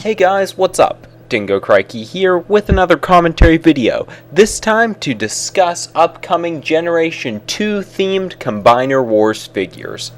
Hey guys, what's up? Dingo Crikey here with another commentary video, this time to discuss upcoming Generation 2 themed Combiner Wars figures.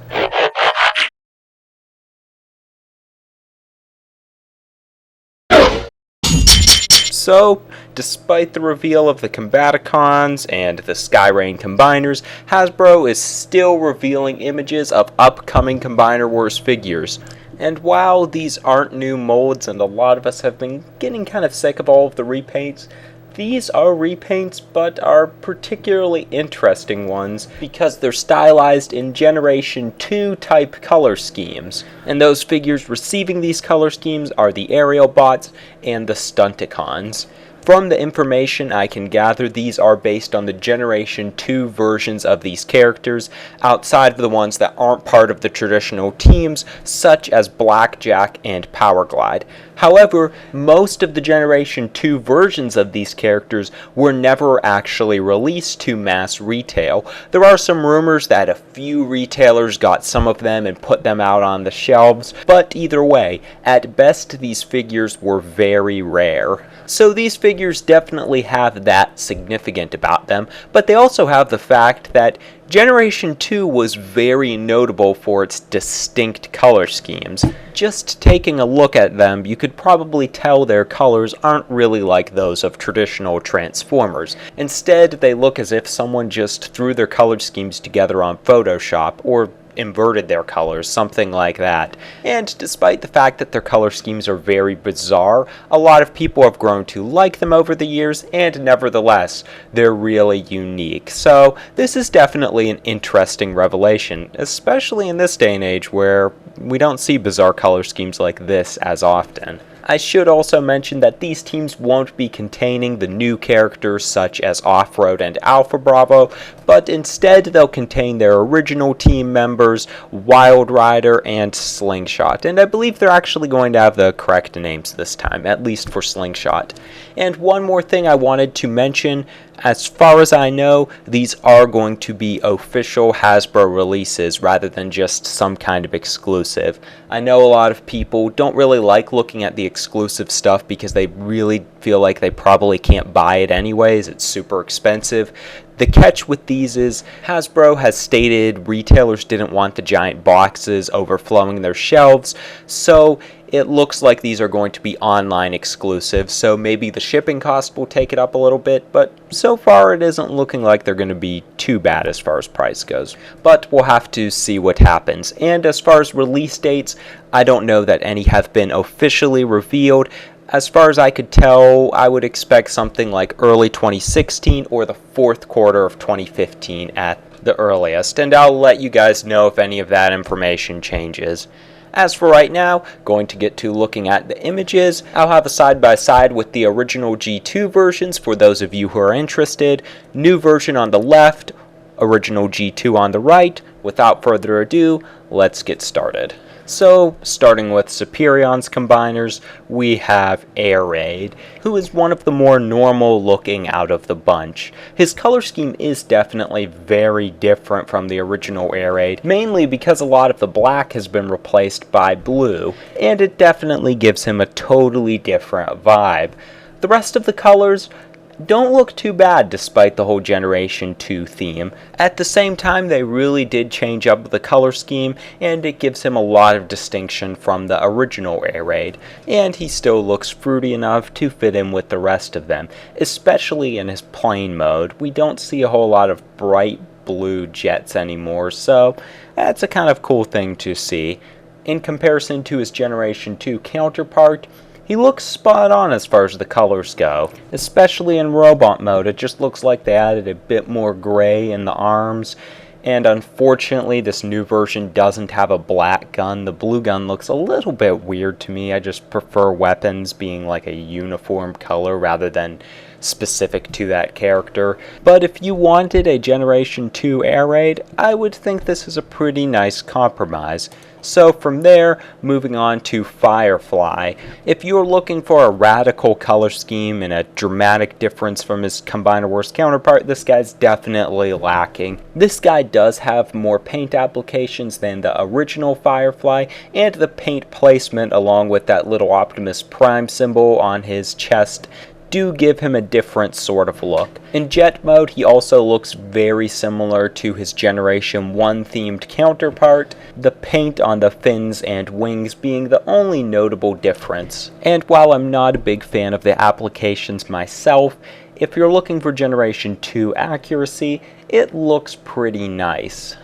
So, despite the reveal of the Combaticons and the Skyrain Combiners, Hasbro is still revealing images of upcoming Combiner Wars figures. And while these aren't new molds and a lot of us have been getting kind of sick of all of the repaints, these are repaints but are particularly interesting ones because they're stylized in Generation 2 type color schemes. And those figures receiving these color schemes are the Aerialbots and the Stunticons. From the information I can gather, these are based on the Generation 2 versions of these characters, outside of the ones that aren't part of the traditional teams, such as Blackjack and Powerglide. However, most of the Generation 2 versions of these characters were never actually released to mass retail. There are some rumors that a few retailers got some of them and put them out on the shelves, but either way, at best these figures were very rare. So these figures definitely have that significant about them, but they also have the fact that Generation 2 was very notable for its distinct color schemes. Just taking a look at them, you could probably tell their colors aren't really like those of traditional Transformers. Instead, they look as if someone just threw their color schemes together on Photoshop, or inverted their colors, something like that. And despite the fact that their color schemes are very bizarre, a lot of people have grown to like them over the years, and nevertheless, they're really unique. So this is definitely an interesting revelation, especially in this day and age where we don't see bizarre color schemes like this as often. I should also mention that these teams won't be containing the new characters such as Off-Road and Alpha Bravo, but instead they'll contain their original team members, Wild Rider and Slingshot. And I believe they're actually going to have the correct names this time, at least for Slingshot. And one more thing I wanted to mention, as far as I know, these are going to be official Hasbro releases rather than just some kind of exclusive. I know a lot of people don't really like looking at the exclusive stuff because they really feel like they probably can't buy it anyways, it's super expensive. The catch with these is Hasbro has stated retailers didn't want the giant boxes overflowing their shelves, so it looks like these are going to be online exclusive, so maybe the shipping cost will take it up a little bit, but so far it isn't looking like they're going to be too bad as far as price goes. But we'll have to see what happens. And as far as release dates, I don't know that any have been officially revealed. As far as I could tell, I would expect something like early 2016 or the fourth quarter of 2015 at the earliest, and I'll let you guys know if any of that information changes. As for right now, going to get to looking at the images. I'll have a side-by-side with the original G2 versions for those of you who are interested. New version on the left, original G2 on the right. Without further ado, let's get started. So, starting with Superion's combiners, we have Air Raid, who is one of the more normal looking out of the bunch. His color scheme is definitely very different from the original Air Raid, mainly because a lot of the black has been replaced by blue, and it definitely gives him a totally different vibe. The rest of the colors don't look too bad despite the whole Generation 2 theme. At the same time, they really did change up the color scheme, and it gives him a lot of distinction from the original Air Raid, and he still looks fruity enough to fit in with the rest of them, especially in his plain mode. We don't see a whole lot of bright blue jets anymore, so that's a kind of cool thing to see. In comparison to his Generation 2 counterpart, he looks spot on as far as the colors go, especially in robot mode. It just looks like they added a bit more gray in the arms, and unfortunately this new version doesn't have a black gun. The blue gun looks a little bit weird to me. I just prefer weapons being like a uniform color rather than specific to that character. But if you wanted a Generation 2 Air Raid, I would think this is a pretty nice compromise. So from there, moving on to Firefly. If you're looking for a radical color scheme and a dramatic difference from his Combiner Wars counterpart, this guy's definitely lacking. This guy does have more paint applications than the original Firefly, and the paint placement along with that little Optimus Prime symbol on his chest do give him a different sort of look. In jet mode, he also looks very similar to his Generation 1 themed counterpart, the paint on the fins and wings being the only notable difference. And while I'm not a big fan of the applications myself, if you're looking for Generation 2 accuracy, it looks pretty nice.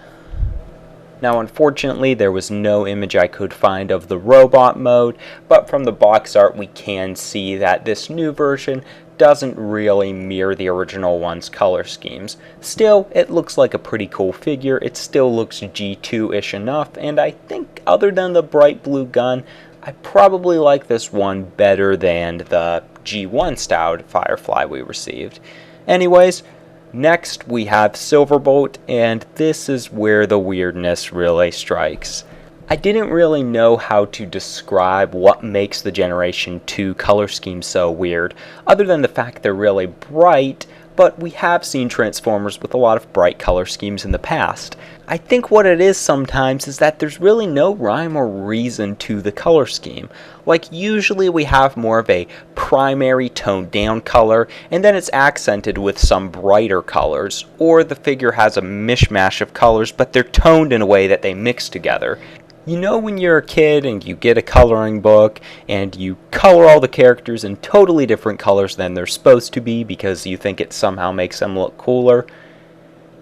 Now unfortunately there was no image I could find of the robot mode, but from the box art we can see that this new version doesn't really mirror the original one's color schemes. Still, it looks like a pretty cool figure. It still looks G2-ish enough, and I think other than the bright blue gun, I probably like this one better than the G1 styled Firefly we received. Anyways, next we have Silverbolt, and this is where the weirdness really strikes. I didn't really know how to describe what makes the Generation 2 color scheme so weird, other than the fact they're really bright, but we have seen Transformers with a lot of bright color schemes in the past. I think what it is sometimes is that there's really no rhyme or reason to the color scheme. Like usually we have more of a primary toned down color, and then it's accented with some brighter colors, or the figure has a mishmash of colors but they're toned in a way that they mix together. You know when you're a kid and you get a coloring book and you color all the characters in totally different colors than they're supposed to be because you think it somehow makes them look cooler?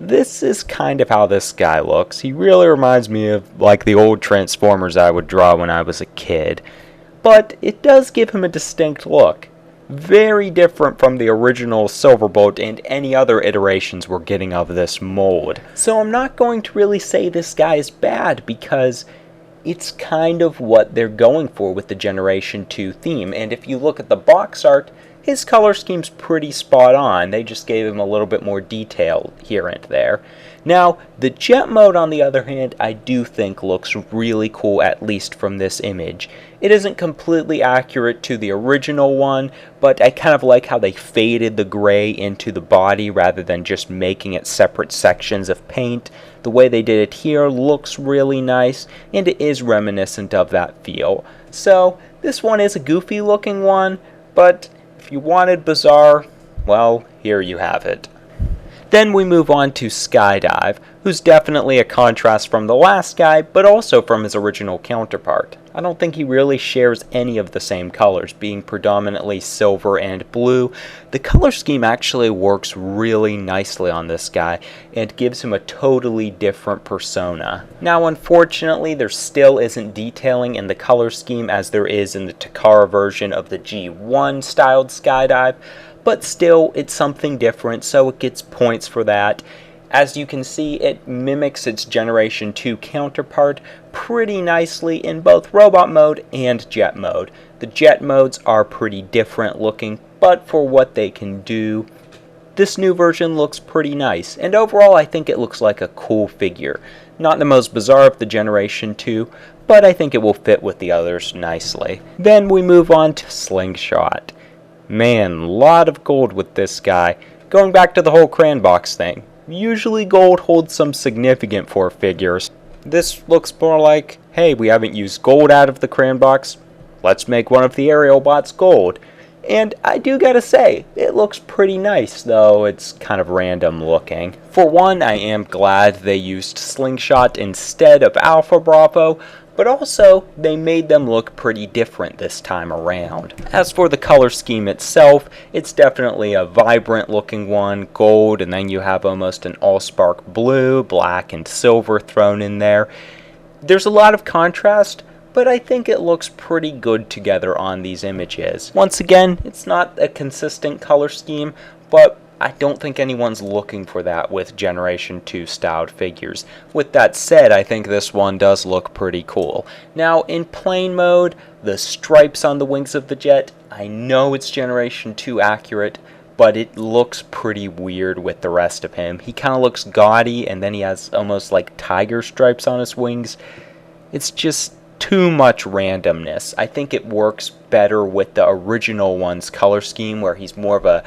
This is kind of how this guy looks. He really reminds me of like the old Transformers I would draw when I was a kid. But it does give him a distinct look. Very different from the original Silverbolt and any other iterations we're getting of this mold. So I'm not going to really say this guy is bad because it's kind of what they're going for with the Generation 2 theme, and if you look at the box art, his color scheme's pretty spot on. They just gave him a little bit more detail here and there. Now, the jet mode on the other hand, I do think looks really cool, at least from this image. It isn't completely accurate to the original one, but I kind of like how they faded the gray into the body rather than just making it separate sections of paint. The way they did it here looks really nice, and it is reminiscent of that feel. So, this one is a goofy looking one, but if you wanted bizarre, well, here you have it. Then we move on to Skydive, who's definitely a contrast from the last guy, but also from his original counterpart. I don't think he really shares any of the same colors, being predominantly silver and blue. The color scheme actually works really nicely on this guy, and gives him a totally different persona. Now unfortunately, there still isn't detailing in the color scheme as there is in the Takara version of the G1 styled Skydive, but still, it's something different, so it gets points for that. As you can see, it mimics its Generation 2 counterpart pretty nicely in both robot mode and jet mode. The jet modes are pretty different looking, but for what they can do, this new version looks pretty nice. And overall, I think it looks like a cool figure. Not the most bizarre of the Generation 2, but I think it will fit with the others nicely. Then we move on to Slingshot. Man, lot of gold with this guy. Going back to the whole crayon box thing. Usually gold holds some significance for figures. This looks more like, hey, we haven't used gold out of the crayon box. Let's make one of the Aerialbots gold. And I do gotta say, it looks pretty nice, though it's kind of random looking. For one, I am glad they used Slingshot instead of Alpha Bravo, but also they made them look pretty different this time around. As for the color scheme itself, it's definitely a vibrant looking one, gold, and then you have almost an all-spark blue, black, and silver thrown in there. There's a lot of contrast, but I think it looks pretty good together on these images. Once again, it's not a consistent color scheme, but I don't think anyone's looking for that with Generation 2 styled figures. With that said, I think this one does look pretty cool. Now, in plain mode, the stripes on the wings of the jet, I know it's Generation 2 accurate, but it looks pretty weird with the rest of him. He kind of looks gaudy, and then he has almost like tiger stripes on his wings. It's just too much randomness. I think it works better with the original one's color scheme, where he's more of a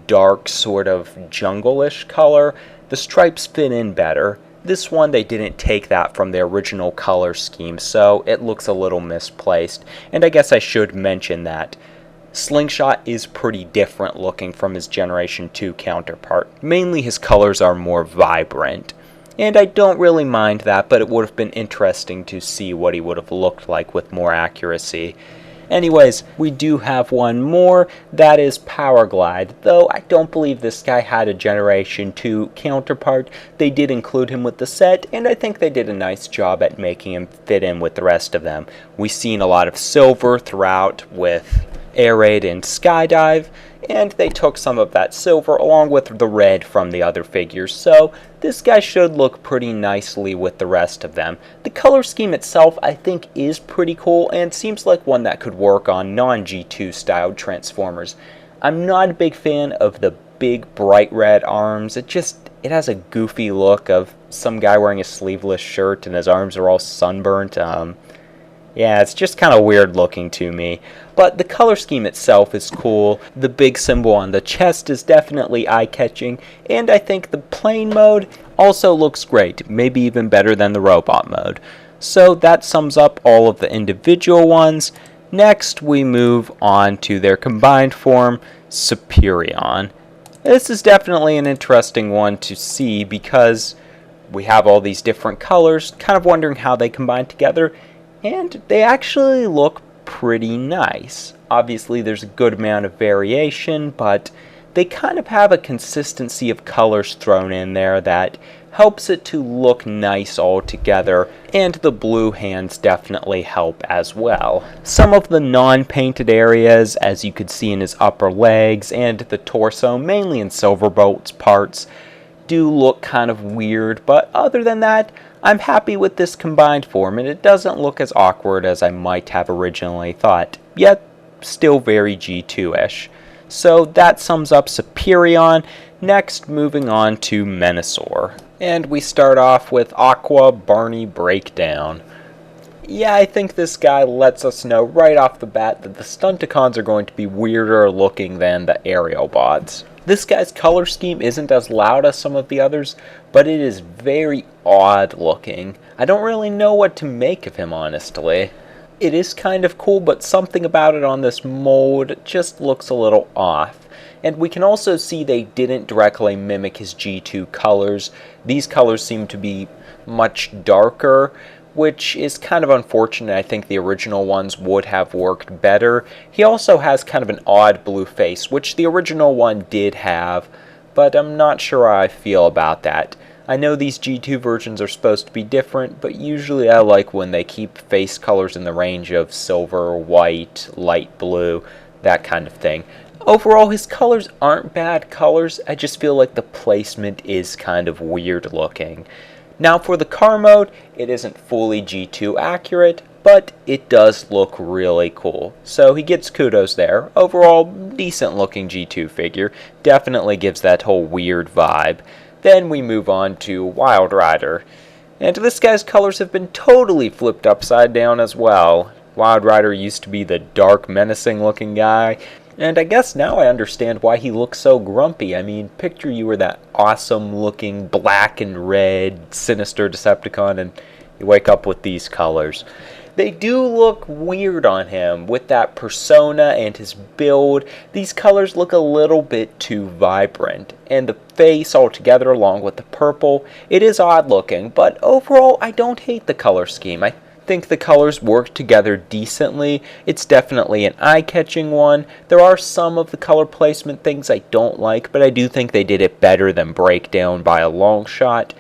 dark sort of jungle-ish color. The stripes fit in better. This one, they didn't take that from the original color scheme, so it looks a little misplaced. And I guess I should mention that Slingshot is pretty different looking from his Generation 2 counterpart. Mainly his colors are more vibrant. And I don't really mind that, but it would have been interesting to see what he would have looked like with more accuracy. Anyways, we do have one more, that is Powerglide, though I don't believe this guy had a Generation 2 counterpart. They did include him with the set, and I think they did a nice job at making him fit in with the rest of them. We've seen a lot of silver throughout with Air Raid and Skydive, and they took some of that silver along with the red from the other figures, so this guy should look pretty nicely with the rest of them. The color scheme itself I think is pretty cool and seems like one that could work on non-G2 styled Transformers. I'm not a big fan of the big bright red arms. It has a goofy look of some guy wearing a sleeveless shirt and his arms are all sunburnt. Yeah, it's just kind of weird looking to me. But the color scheme itself is cool. The big symbol on the chest is definitely eye-catching. And I think the plane mode also looks great. Maybe even better than the robot mode. So that sums up all of the individual ones. Next, we move on to their combined form, Superion. This is definitely an interesting one to see because we have all these different colors. Kind of wondering how they combine together. And they actually look pretty nice. Obviously there's a good amount of variation, but they kind of have a consistency of colors thrown in there that helps it to look nice all together, and the blue hands definitely help as well. Some of the non-painted areas, as you could see in his upper legs and the torso, mainly in Silverbolt's parts, do look kind of weird, but other than that, I'm happy with this combined form, and it doesn't look as awkward as I might have originally thought, yet still very G2-ish. So that sums up Superion. Next, moving on to Menasor. And we start off with Aqua Barney Breakdown. Yeah, I think this guy lets us know right off the bat that the Stunticons are going to be weirder looking than the Aerialbots. This guy's color scheme isn't as loud as some of the others, but it is very odd looking. I don't really know what to make of him, honestly. It is kind of cool, but something about it on this mold just looks a little off. And we can also see they didn't directly mimic his G2 colors. These colors seem to be much darker, which is kind of unfortunate. I think the original ones would have worked better. He also has kind of an odd blue face, which the original one did have, but I'm not sure how I feel about that. I know these G2 versions are supposed to be different, but usually I like when they keep face colors in the range of silver, white, light blue, that kind of thing. Overall, his colors aren't bad colors, I just feel like the placement is kind of weird looking. Now for the car mode, it isn't fully G2 accurate, but it does look really cool. So he gets kudos there. Overall, decent looking G2 figure. Definitely gives that whole weird vibe. Then we move on to Wild Rider. And this guy's colors have been totally flipped upside down as well. Wild Rider used to be the dark, menacing looking guy. And I guess now I understand why he looks so grumpy. I mean, picture you were that awesome looking black and red sinister Decepticon and you wake up with these colors. They do look weird on him with that persona and his build. These colors look a little bit too vibrant. And the face altogether along with the purple, it is odd looking, but overall I don't hate the color scheme. I think the colors work together decently. It's definitely an eye-catching one. There are some of the color placement things I don't like, but I do think they did it better than Breakdown by a long shot.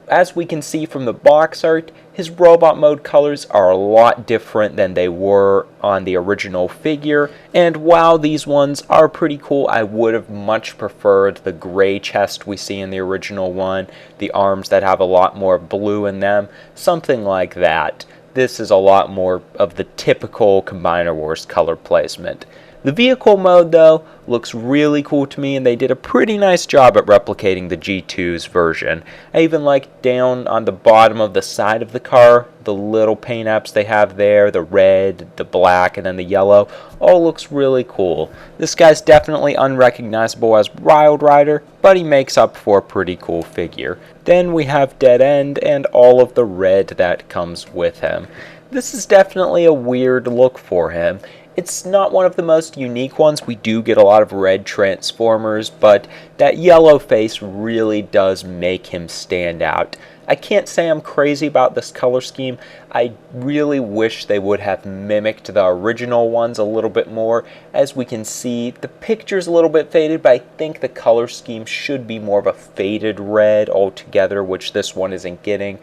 As we can see from the box art, his robot mode colors are a lot different than they were on the original figure, and while these ones are pretty cool, I would have much preferred the gray chest we see in the original one, the arms that have a lot more blue in them, something like that. This is a lot more of the typical Combiner Wars color placement. The vehicle mode, though, looks really cool to me, and they did a pretty nice job at replicating the G2's version. I even like down on the bottom of the side of the car, the little paint apps they have there, the red, the black, and then the yellow, all looks really cool. This guy's definitely unrecognizable as Wild Rider, but he makes up for a pretty cool figure. Then we have Dead End and all of the red that comes with him. This is definitely a weird look for him. It's not one of the most unique ones. We do get a lot of red Transformers, but that yellow face really does make him stand out. I can't say I'm crazy about this color scheme. I really wish they would have mimicked the original ones a little bit more. As we can see, the picture's a little bit faded, but I think the color scheme should be more of a faded red altogether, which this one isn't getting.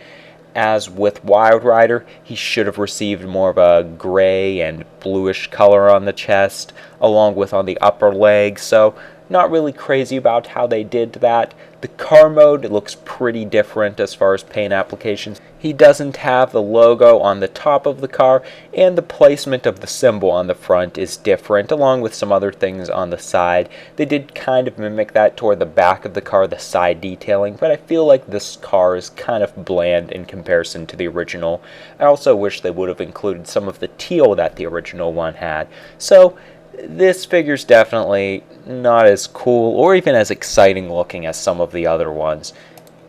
As with Wild Rider, he should have received more of a gray and bluish color on the chest, along with on the upper leg, so not really crazy about how they did that. The car mode looks pretty different as far as paint applications. He doesn't have the logo on the top of the car, and the placement of the symbol on the front is different, along with some other things on the side. They did kind of mimic that toward the back of the car, the side detailing, but I feel like this car is kind of bland in comparison to the original. I also wish they would have included some of the teal that the original one had. So this figure's definitely not as cool or even as exciting looking as some of the other ones.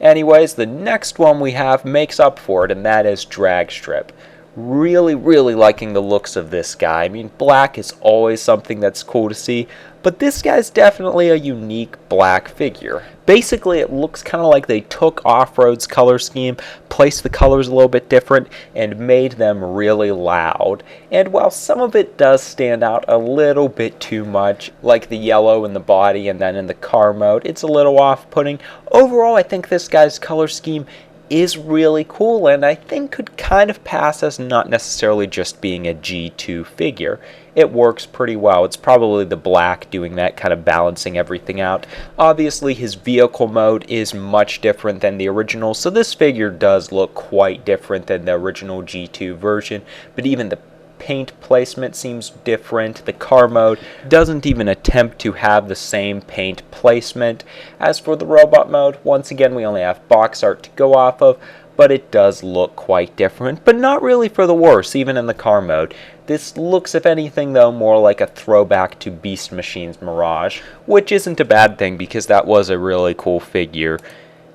Anyways, the next one we have makes up for it, and that is Dragstrip. Really liking the looks of this guy. I mean, black is always something that's cool to see, but this guy's definitely a unique black figure. Basically, it looks kind of like they took Off-Road's color scheme, placed the colors a little bit different, and made them really loud. And while some of it does stand out a little bit too much, like the yellow in the body and then in the car mode, it's a little off-putting. Overall, I think this guy's color scheme is really cool, and I think could kind of pass as not necessarily just being a G2 figure. It works pretty well. It's probably the black doing that, kind of balancing everything out. Obviously, his vehicle mode is much different than the original, so this figure does look quite different than the original G2 version, but even the paint placement seems different. The car mode doesn't even attempt to have the same paint placement. As for the robot mode, once again we only have box art to go off of, but it does look quite different, but not really for the worse, even in the car mode. This looks, if anything though, more like a throwback to Beast Machine's Mirage, which isn't a bad thing because that was a really cool figure.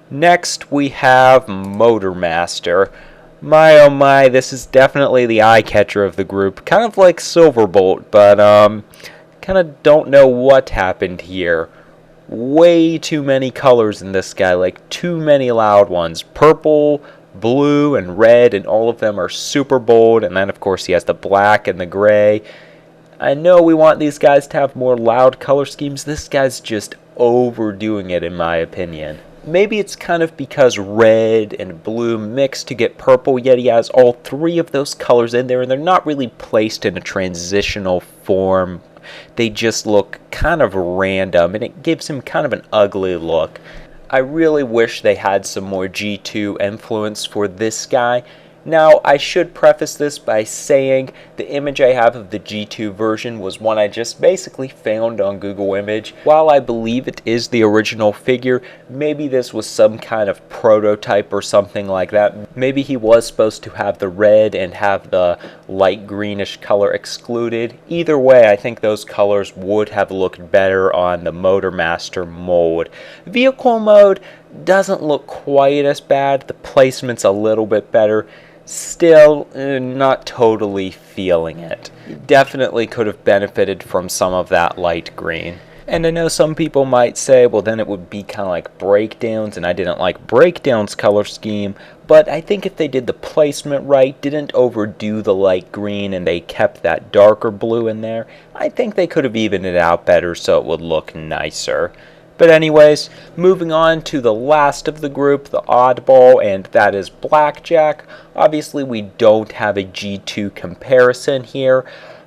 Next we have Motormaster. My oh my, this is definitely the eye-catcher of the group. Kind of like Silverbolt, but kind of don't know what happened here. Way too many colors in this guy, like too many loud ones. Purple, blue, and red, and all of them are super bold. And then, of course, he has the black and the gray. I know we want these guys to have more loud color schemes. This guy's just overdoing it, in my opinion. Maybe it's kind of because red and blue mix to get purple, yet he has all three of those colors in there, and they're not really placed in a transitional form. They just look kind of random, and it gives him kind of an ugly look. I really wish they had some more G2 influence for this guy. Now, I should preface this by saying the image I have of the G2 version was one I just basically found on Google Image. While I believe it is the original figure, maybe this was some kind of prototype or something like that. Maybe he was supposed to have the red and have the light greenish color excluded. Either way, I think those colors would have looked better on the Motormaster mold. Vehicle mode doesn't look quite as bad. The placement's a little bit better. Still, not totally feeling it. Definitely could have benefited from some of that light green. And I know some people might say, well, then it would be kind of like Breakdowns, and I didn't like Breakdowns' color scheme, but I think if they did the placement right, didn't overdo the light green, and they kept that darker blue in there, I think they could have evened it out better so it would look nicer. But anyways, moving on to the last of the group, the oddball, and that is Blackjack. Obviously, we don't have a G2 comparison here,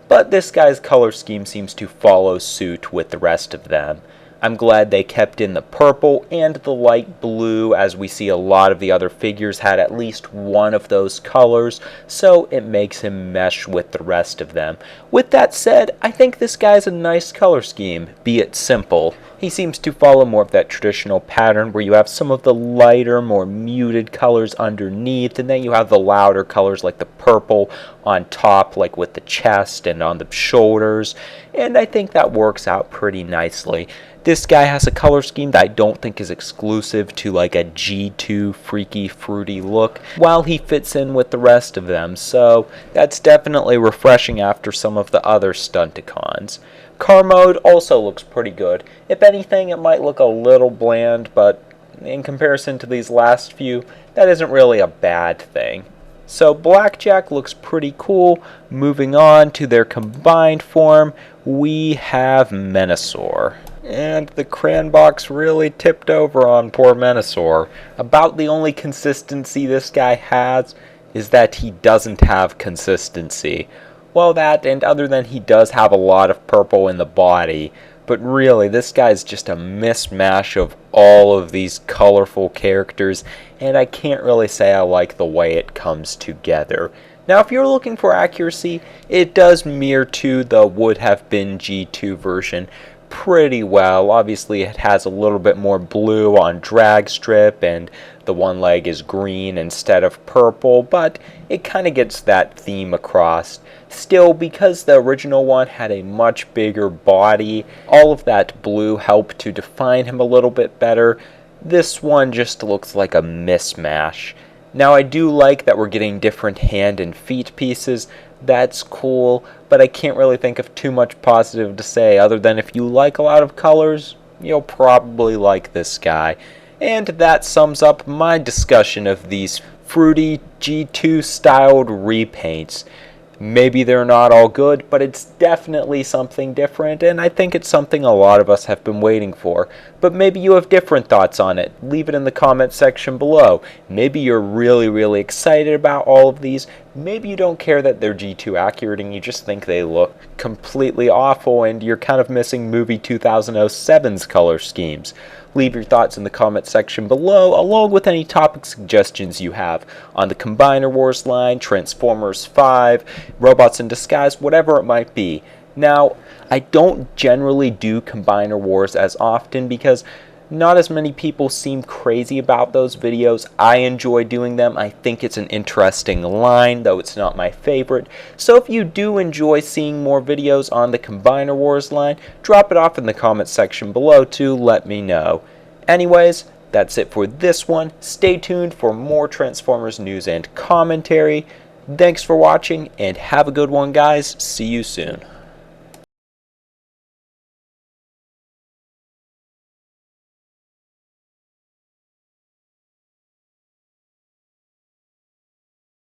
but this guy's color scheme seems to follow suit with the rest of them. I'm glad they kept in the purple and the light blue, as we see a lot of the other figures had at least one of those colors, so it makes him mesh with the rest of them. With that said, I think this guy's a nice color scheme, be it simple. He seems to follow more of that traditional pattern where you have some of the lighter, more muted colors underneath, and then you have the louder colors like the purple on top, like with the chest and on the shoulders, and I think that works out pretty nicely. This guy has a color scheme that I don't think is exclusive to like a G2 freaky fruity look, while he fits in with the rest of them, so that's definitely refreshing after some of the other Stunticons. Car mode also looks pretty good. If anything, it might look a little bland, but in comparison to these last few, that isn't really a bad thing. So Blackjack looks pretty cool. Moving on to their combined form, we have Menasor. And the crayon box really tipped over on poor Menasor. About the only consistency this guy has is that he doesn't have consistency. Well, that, and other than he does have a lot of purple in the body, but really this guy's just a mismatch of all of these colorful characters, and I can't really say I like the way it comes together. Now, if you're looking for accuracy, it does mirror to the would have been G2 version pretty well. Obviously it has a little bit more blue on drag strip and the one leg is green instead of purple, but it kind of gets that theme across. Still, because the original one had a much bigger body, all of that blue helped to define him a little bit better. This one just looks like a mismatch. Now, I do like that we're getting different hand and feet pieces. That's cool, but I can't really think of too much positive to say other than if you like a lot of colors, you'll probably like this guy. And that sums up my discussion of these fruity G2 styled repaints. Maybe they're not all good, but it's definitely something different, and I think it's something a lot of us have been waiting for. But maybe you have different thoughts on it. Leave it in the comment section below. Maybe you're really excited about all of these. Maybe you don't care that they're G2 accurate and you just think they look completely awful and you're kind of missing movie 2007's color schemes. Leave your thoughts in the comment section below, along with any topic suggestions you have on the Combiner Wars line, Transformers 5, Robots in Disguise, whatever it might be. Now, I don't generally do Combiner Wars as often because not as many people seem crazy about those videos. I enjoy doing them. I think it's an interesting line, though it's not my favorite. So if you do enjoy seeing more videos on the Combiner Wars line, drop it off in the comment section below to let me know. Anyways, that's it for this one. Stay tuned for more Transformers news and commentary. Thanks for watching, and have a good one, guys. See you soon.